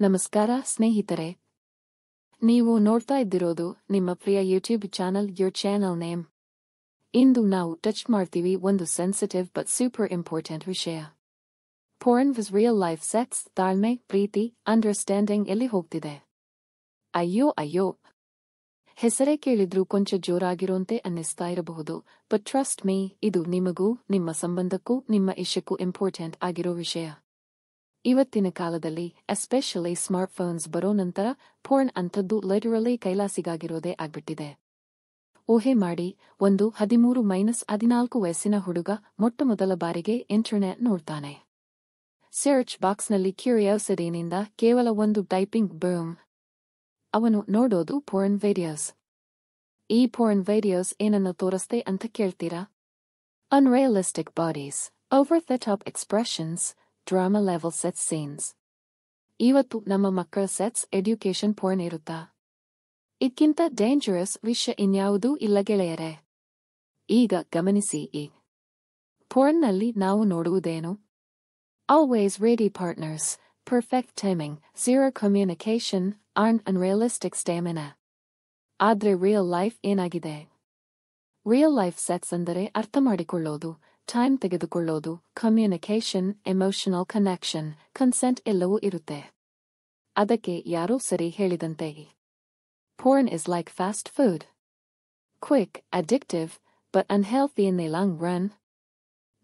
ನಮಸ್ಕಾರ ಸ್ನೇಹಿತರೆ, ನೀವು ನೋಡ್ತಾ ಇದ್ದಿರೋದು ನಿಮ್ಮ ಪ್ರಿಯ YouTube channel your channel name. ಇಂದು ನಾವು ಟಚ್ ಮಾಡ್ತೀವಿ ಒಂದು ಸೆನ್ಸಿಟಿವ್ ಬಟ್ ಸೂಪರ್ ಇಂಪಾರ್ಟೆಂಟ್ ವಿಷಯ. Porn vs real life sex, ತಾಳ್ಮೆ, ಪ್ರೀತಿ, ಅಂಡರ್ಸ್ಟ್ಯಾಂಡಿಂಗ್ ಎಲ್ಲಿ ಹೋಗ್ತಿದೆ? ಅಯ್ಯೋ, ಹೆಸರೇ ಕೇಳಿದ್ರೂ ಕೊಂಚ ಜೋರಾಗಿರೋಂತೆ ಅನ್ನಿಸ್ತಾ ಇರಬಹುದು, ಬಟ್ ಟ್ರಸ್ಟ್ ಮೀ, ಇದು ನಿಮಗೂ ನಿಮ್ಮ ಸಂಬಂಧಕ್ಕೂ ನಿಮ್ಮ ಇಷ್ಟಕ್ಕೂ ಇಂಪಾರ್ಟೆಂಟ್ ಆಗಿರೋ ವಿಷಯ. ಇವತ್ತಿನ ಕಾಲದಲ್ಲಿ ಎಸ್ಪೆಷಲಿ ಸ್ಮಾರ್ಟ್ಫೋನ್ಸ್ ಬರೋ ನಂತರ ಪೋರ್ನ್ ಅಂಥದ್ದು ಲಿಟರಲಿ ಕೈಲಾಸಿಗಾಗಿರೋದೇ ಆಗ್ಬಿಟ್ಟಿದೆ. ಊಹೆ ಮಾಡಿ, ಒಂದು 13-14 ವಯಸ್ಸಿನ ಹುಡುಗ ಮೊಟ್ಟಮೊದಲ ಬಾರಿಗೆ ಇಂಟರ್ನೆಟ್ ನೋಡ್ತಾನೆ. ಸರ್ಚ್ ಬಾಕ್ಸ್ನಲ್ಲಿ ಕ್ಯೂರಿಯಾಸಿಟಿನಿಂದ ಕೇವಲ ಒಂದು ಟೈಪಿಂಗ್ ಬೂಮ್. ಅವನು ನೋಡೋದು ಪೋರ್ನ್ ವಿಡಿಯೋಸ್. ಈ ಪೋರ್ನ್ ವಿಡಿಯೋಸ್ ಏನನ್ನ ತೋರಿಸ್ತೆ ಅಂತ ಕೇಳ್ತೀರಾ? Unrealistic bodies, over the top expressions, drama level set scenes. ಇವತ್ತು ನಮ್ಮ ಮಕ್ಕಳ ಸೆಟ್ಸ್ ಎಡ್ಯುಕೇಷನ್ ಪೋರ್ನ್ ಇರುತ್ತಾ? ಇದಕ್ಕಿಂತ ಡೇಂಜರಸ್ ವಿಷಯ ಇನ್ಯಾವುದೂ ಇಲ್ಲ ಗೆಳೆಯರೆ. ಈಗ ಗಮನಿಸಿ, ಈ ಪೋರ್ನ್ನಲ್ಲಿ ನಾವು ನೋಡುವುದೇನು? Always ready partners, perfect timing, zero communication, unrealistic stamina. ಆದ್ರೆ ರಿಯಲ್ ಲೈಫ್ ಏನಾಗಿದೆ? ರಿಯಲ್ ಲೈಫ್ ಸೆಟ್ಸ್ ಅಂದರೆ ಅರ್ಥ ಮಾಡಿಕೊಳ್ಳೋದು, ಟೈಮ್ ತೆಗೆದುಕೊಳ್ಳೋದು, ಕಮ್ಯುನಿಕೇಶನ್, ಎಮೋಷನಲ್ ಕನೆಕ್ಷನ್, ಕನ್ಸೆಂಟ್ ಎಲ್ಲವೂ ಇರುತ್ತೆ. ಅದಕ್ಕೆ ಯಾರೋ ಸರಿ ಹೇಳಿದಂತೆ, porn is like fast food. Quick, addictive, but unhealthy in the long run.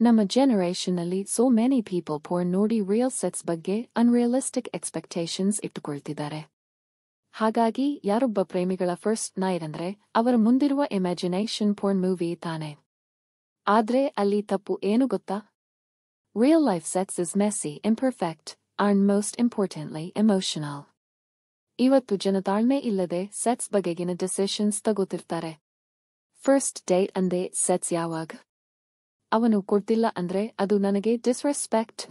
ನಮ್ಮ ಜನರೇಷನ್ನಲ್ಲಿ ಸೋ ಮೆನಿ ಪೀಪಲ್ ಪೋರ್ನ್ ನೋಡಿ ರಿಯಲ್ ಸೆಟ್ಸ್ ಬಗ್ಗೆ ಅನ್ರಿಯಲಿಸ್ಟಿಕ್ ಎಕ್ಸ್ಪೆಕ್ಟೇಷನ್ಸ್ ಇಟ್ಟುಕೊಳ್ತಿದ್ದಾರೆ. ಹಾಗಾಗಿ ಯಾರೊಬ್ಬ ಪ್ರೇಮಿಗಳ ಫಸ್ಟ್ ನೈಟ್ ಅಂದ್ರೆ ಅವರ ಮುಂದಿರುವ ಇಮ್ಯಾಜಿನೇಷನ್ ಪೋರ್ನ್ ಮೂವಿ ತಾನೆ. ಆದ್ರೆ ಅಲ್ಲಿ ತಪ್ಪು ಏನು ಗೊತ್ತಾ? Real life sex is messy, imperfect, and most importantly emotional. ಇವತ್ತು ಜನ ತಾಳ್ಮೆ ಇಲ್ಲದೆ ಸೆಟ್ಸ್ ಬಗೆಗಿನ ಡಿಸಿಷನ್ಸ್ ತಗೋತಿರ್ತಾರೆ. ಫಸ್ಟ್ ಡೇಟ್ ಅಂದೆ ಸೆಟ್ಸ್ ಯಾವಾಗ? ಅವನು ಕೊಡ್ತಿಲ್ಲ ಅಂದ್ರೆ ಅದು ನನಗೆ ಡಿಸ್ರೆಸ್ಪೆಕ್ಟ್.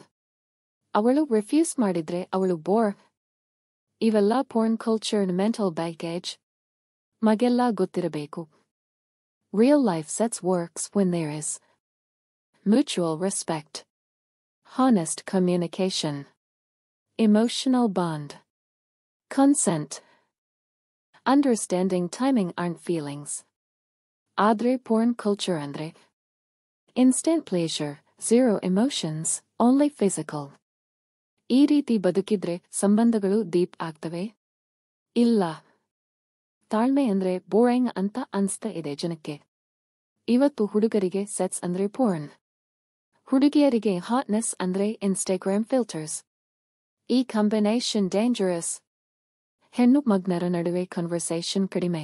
ಅವಳು ರಿಫ್ಯೂಸ್ ಮಾಡಿದ್ರೆ ಅವಳು ಬೋರ್. ಇವೆಲ್ಲ ಪೋರ್ನ್ ಕಲ್ಚರ್ನ ಮೆಂಟಲ್ ಬ್ಯಾಗೇಜ್. ಮಗೆಲ್ಲ ಗೊತ್ತಿರಬೇಕು. Real life sets works when there is mutual respect, honest communication, emotional bond, consent, understanding timing aren't feelings. Adre porn culture andre instant pleasure, zero emotions, only physical. ಈ ರೀತಿ ಬದುಕಿದ್ರೆ ಸಂಬಂಧಗಳು deep ಆಗ್ತವೆ? ಇಲ್ಲ. ತಾಳ್ಮೆ ಅಂದ್ರೆ boring ಅಂತ ಅನ್ಸ್ತಾ ಇದೆ ಜನಕ್ಕೆ. ಇವತ್ತು ಹುಡುಗರಿಗೆ ಸೆಟ್ಸ್ ಅಂದ್ರೆ ಪೋರ್ನ್, ಹುಡುಗಿಯರಿಗೆ ಹಾಟ್ನೆಸ್ ಅಂದ್ರೆ ಇನ್ಸ್ಟಾಗ್ರಾಮ್ ಫಿಲ್ಟರ್ಸ್. ಈ ಕಾಂಬಿನೇಷನ್ ಡೇಂಜರಸ್. ಹೆಣ್ಣು ಮಗ್ನರ ನಡುವೆ ಕನ್ವರ್ಸೇಷನ್ ಕಡಿಮೆ,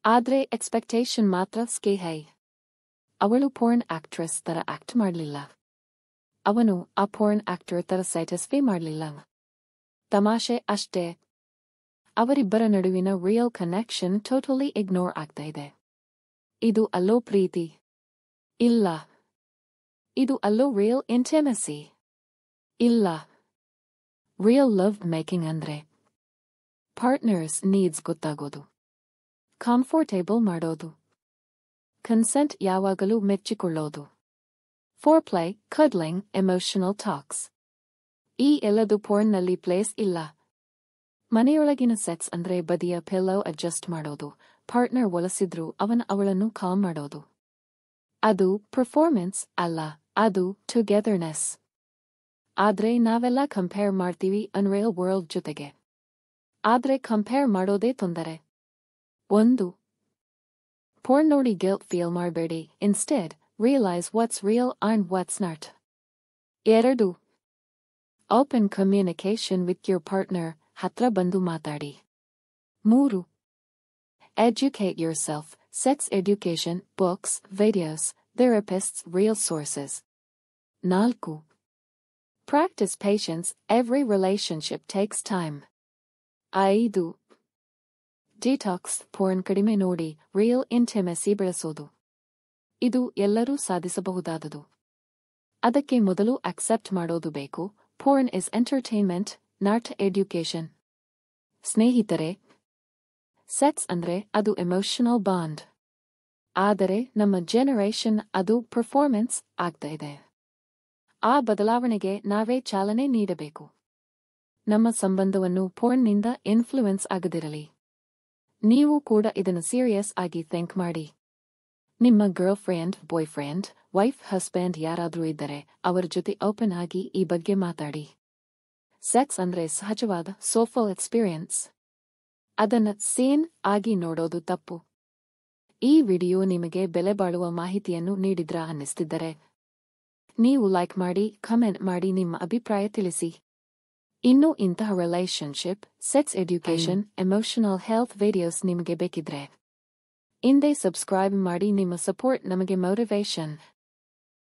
ಆದ್ರೆ ಎಕ್ಸ್ಪೆಕ್ಟೇಷನ್ ಮಾತ್ರ ಸ್ಕೈ ಹೈ. ಅವಳು ಪೋರ್ನ್ ಆಕ್ಟ್ರೆಸ್ ತರ ಆಕ್ಟ್ ಮಾಡ್ಲಿಲ್ಲ, ಅವನು ಆ ಪೋರ್ನ್ ಆಕ್ಟರ್ ತರ ಸ್ಯಾಟಿಸ್ಫೈ ಮಾಡ್ಲಿಲ್ಲ. ತಮಾಷೆ ಅಷ್ಟೇ. ಅವರಿಬ್ಬರ ನಡುವಿನ ರಿಯಲ್ ಕನೆಕ್ಷನ್ ಟೋಟಲಿ ಇಗ್ನೋರ್ ಆಗ್ತಾ ಇದೆ. ಇದು ಅಲ್ಲೋ ಪ್ರೀತಿ? ಇಲ್ಲ. ಇದು ಅಲ್ಲೋ ರಿಯಲ್ ಇಂಟಿಮೆಸಿ? ಇಲ್ಲ. ರಿಯಲ್ ಲವ್ ಮೇಕಿಂಗ್ ಅಂದ್ರೆ ಪಾರ್ಟ್ನರ್ಸ್ ನೀಡ್ಸ್ ಗೊತ್ತಾಗೋದು, ಕಂಫರ್ಟೇಬಲ್ ಮಾಡೋದು, ಕನ್ಸೆಂಟ್ ಯಾವಾಗಲೂ ಮೆಚ್ಚಿಕೊಳ್ಳೋದು, ಫೋರ್ಪ್ಲೇ, ಕಡ್ಲಿಂಗ್, ಎಮೋಷನಲ್ ಟಾಕ್ಸ್. ಈ ಎಲ್ಲದು ಪೋರ್ನ್ನಲ್ಲಿ ಪ್ಲೇಸ್ ಇಲ್ಲ. ಮನೆಯೊಳಗಿನ ಸೆಕ್ಸ್ ಅಂದ್ರೆ ಬದಿಯ ಪಿಲ್ಲೋ ಅಡ್ಜಸ್ಟ್ ಮಾಡೋದು, ಪಾರ್ಟ್ನರ್ ಒಲಸಿದ್ರು ಅವಳನ್ನು ಕಾಮ್ ಮಾಡೋದು. ಅದು ಪರ್ಫಾರ್ಮೆನ್ಸ್ ಅಲ್ಲ, ಅದು ಟುಗೆದರ್ನೆಸ್. ಆದ್ರೆ ನಾವೆಲ್ಲ ಕಂಪೇರ್ ಮಾಡ್ತೀವಿ ಅನ್ರಿಯಲ್ ವರ್ಲ್ಡ್ ಜೊತೆಗೆ. ಆದ್ರೆ ಕಂಪೇರ್ ಮಾಡೋದೇ ತೊಂದರೆ. 1. ಪೋರ್ನ್ ನೋಡಿ ಗಿಲ್ಟ್ ಫೀಲ್ ಮಾಡಬೇಡಿ, instead realise what's real and what's not. 2. Open communication with your partner, ಹತ್ರ ಬಂದು ಮಾತಾಡಿ. 3. Educate yourself, sex education, books, videos, therapists, real sources. 4. Practice patience, every relationship takes time. 5. Detox, porn ಕಡಿಮೆ ನೋಡಿ real intimacy ಬೆಳೆಸೋದು. ಇದು ಎಲ್ಲರೂ ಸಾಧಿಸಬಹುದಾದದು. ಅದಕ್ಕೆ ಮೊದಲು ಅಕ್ಸೆಪ್ಟ್ ಮಾಡೋದು ಬೇಕು, porn is entertainment, not education. ಸ್ನೇಹಿತರೆ, ಸೆಕ್ಸ್ ಅಂದ್ರೆ ಅದು ಎಮೋಷನಲ್ ಬಾಂಡ್. ಆದರೆ ನಮ್ಮ ಜನರೇಷನ್ ಅದು ಪರ್ಫಾರ್ಮೆನ್ಸ್ ಆಗ್ತಾ ಇದೆ. ಆ ಬದಲಾವಣೆಗೆ ನಾವೇ ಚಾಲನೆ ನೀಡಬೇಕು. ನಮ್ಮ ಸಂಬಂಧವನ್ನು ಪೋರ್ನ್ನಿಂದ ಇನ್ಫ್ಲುಯೆನ್ಸ್ ಆಗದಿರಲಿ. ನೀವು ಕೂಡ ಇದನ್ನು ಸೀರಿಯಸ್ ಆಗಿ ಥಿಂಕ್ ಮಾಡಿ. ನಿಮ್ಮ girl friend, boy friend, wife, husband ಯಾರಾದ್ರೂ ಇದ್ದರೆ ಅವರ ಜೊತೆ ಓಪನ್ ಆಗಿ ಈ ಬಗ್ಗೆ ಮಾತಾಡಿ. ಸೆಕ್ಸ್ ಅಂದ್ರೆ ಸಹಜವಾದ ಸೋಫಲ್ ಎಕ್ಸ್ಪೀರಿಯನ್ಸ್. ಅದನ್ನ ಸೇನ್ ಆಗಿ ನೋಡೋದು ತಪ್ಪು. ಈ ವಿಡಿಯೋ ನಿಮಗೆ ಬೆಲೆಬಾಳುವ ಮಾಹಿತಿಯನ್ನು ನೀಡಿದ್ರಾ ಅನ್ನಿಸ್ತಿದ್ದರೆ ನೀವು ಲೈಕ್ ಮಾಡಿ, ಕಮೆಂಟ್ ಮಾಡಿ ನಿಮ್ಮ ಅಭಿಪ್ರಾಯ ತಿಳಿಸಿ. ಇನ್ನು ಇಂತಹ relationship, sex education, emotional health videos ನಿಮಗೆ ಬೇಕಿದ್ರೆ ಹಿಂದೆ ಸಬ್ಸ್ಕ್ರೈಬ್ ಮಾಡಿ. ನಿಮ್ಮ ಸಪೋರ್ಟ್ ನಮಗೆ ಮೋಟಿವೇಶನ್.